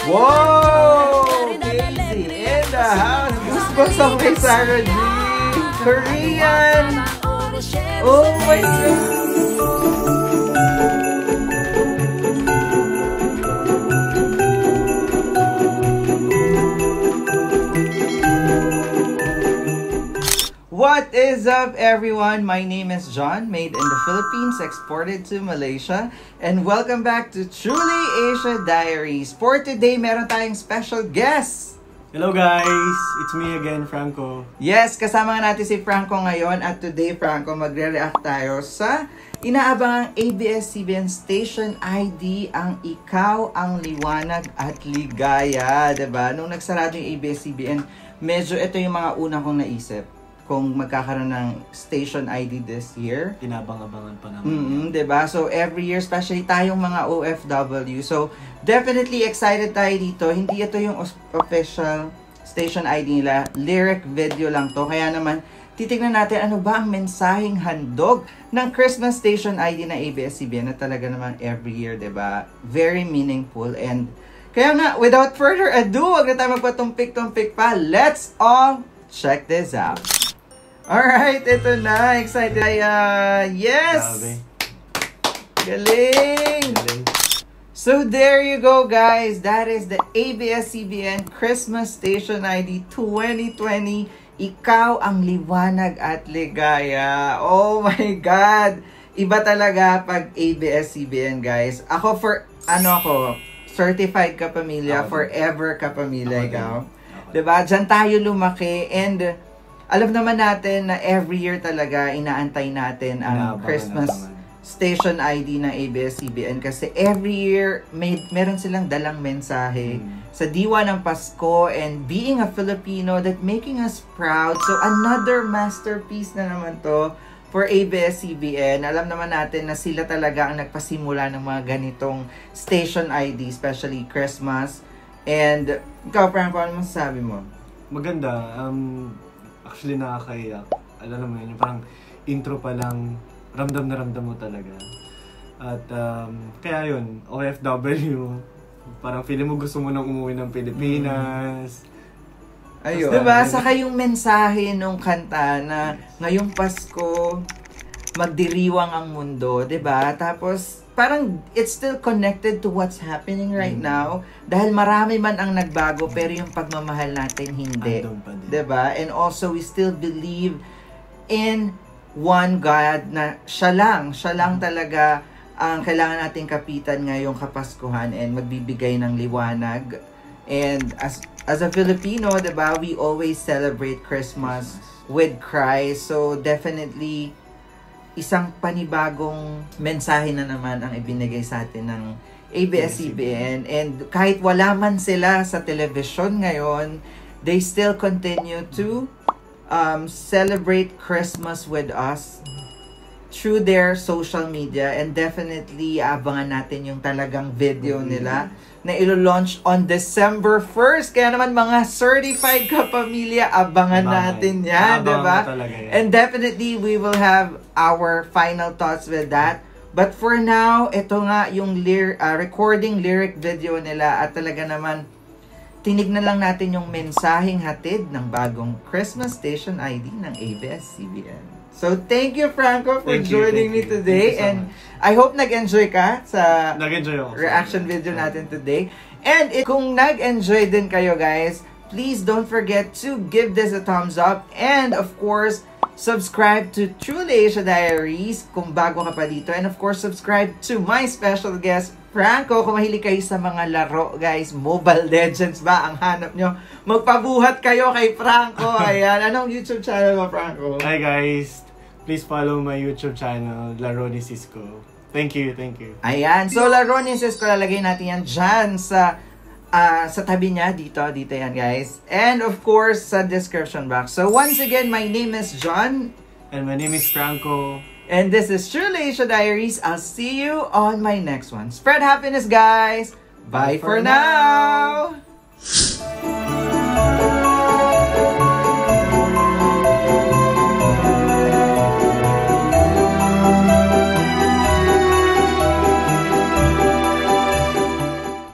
Whoa! Casey in the house. Goosebumps ako kay Sarah G. Korean. Oh my God. What is up, everyone? My name is John, made in the Philippines, exported to Malaysia, and welcome back to Truly Asia Diaries. For today, meron tayong special guest. Hello guys! It's me again, Franco. Yes, kasama nga natin si Franco ngayon, at today, Franco, magre-react tayo sa inaabangang ABS-CBN Station ID, ang Ikaw ang Liwanag at Ligaya. Diba? Nung nagsarado yung ABS-CBN, medyo ito yung mga una kong naisip kung magkakaroon ng station ID this year. Tinabang-abangan pa naman. Diba? So, every year, especially tayong mga OFW. So, definitely excited tayo dito. Hindi ito yung official station ID nila. Lyric video lang to. Kaya naman, titignan natin ano ba ang mensaheng handog ng Christmas station ID na ABS-CBN na talaga naman every year, diba? Very meaningful. And kaya nga, without further ado, wag na tayo magpatumpik-tumpik pa. Let's all check this out. Alright, ito na. Excited. Yes! Galing! So there you go, guys. That is the ABS-CBN Christmas Station ID 2020. Ikaw ang Liwanag at Ligaya. Oh my God! Iba talaga pag ABS-CBN, guys. Ako certified kapamilya, forever kapamilya ikaw. Diba? Diyan tayo lumaki, and alam naman natin na every year talaga inaantay natin ang Christmas Station ID ng ABS-CBN kasi every year meron silang dalang mensahe sa diwa ng Pasko and being a Filipino that making us proud. So another masterpiece na naman to for ABS-CBN. Alam naman natin na sila talaga ang nagpasimula ng mga ganitong Station ID, especially Christmas. And ikaw, Franco, ano masasabi mo? Maganda. Actually, nakakaiyak. Alam mo yun, yung parang intro pa lang, ramdam na ramdam mo talaga. At kaya yun, OFW, parang feeling mo gusto mo nang umuwi ng Pilipinas. Ayun. Diba? Saka yung mensahe nung kanta na ngayong Pasko, magdiriwang ang mundo, diba? Tapos, parang it's still connected to what's happening right now. Dahil marami man ang nagbago, pero yung pagmamahal natin hindi. Diba? And also, we still believe in one God na siya lang talaga ang kailangan nating kapitan ngayong Kapaskuhan and magbibigay ng liwanag. And as a Filipino, diba, we always celebrate Christmas with Christ. So, definitely, isang panibagong mensahe na naman ang ibinigay sa atin ng ABS-CBN. And kahit wala man sila sa television ngayon, they still continue to celebrate Christmas with us through their social media. And definitely, abangan natin yung talagang video nila na ilo-launch on December 1st. Kaya naman mga certified kapamilya, abangan natin yan, diba? And definitely, we will have our final thoughts with that. But for now, ito nga yung recording lyric video nila at talaga naman, tinignan lang natin yung mensaheng hatid ng bagong Christmas Station ID ng ABS-CBN. So, thank you, Franco, for joining me today. And I hope nag-enjoy ka sa reaction video natin today. And kung nag-enjoy din kayo, guys, please don't forget to give this a thumbs up. And, of course, subscribe to Truly Asia Diaries kung bago ka pa dito. And, of course, subscribe to my special guest, Franco. Kung mahilig kayo sa mga laro, guys, Mobile Legends ba ang hanap nyo? Magpabuhat kayo kay Franco. Ayan. Anong YouTube channel mo, Franco? Hi, guys. Please follow my YouTube channel, Laro ni Cisco. Thank you, thank you. Ayan. So, Laro ni Cisco, lalagay natin yan dyan sa tabi niya. Dito yan, guys. And, of course, sa description box. So, once again, my name is John. And my name is Franco. And this is Truly Asia Diaries. I'll see you on my next one. Spread happiness, guys. Bye for now.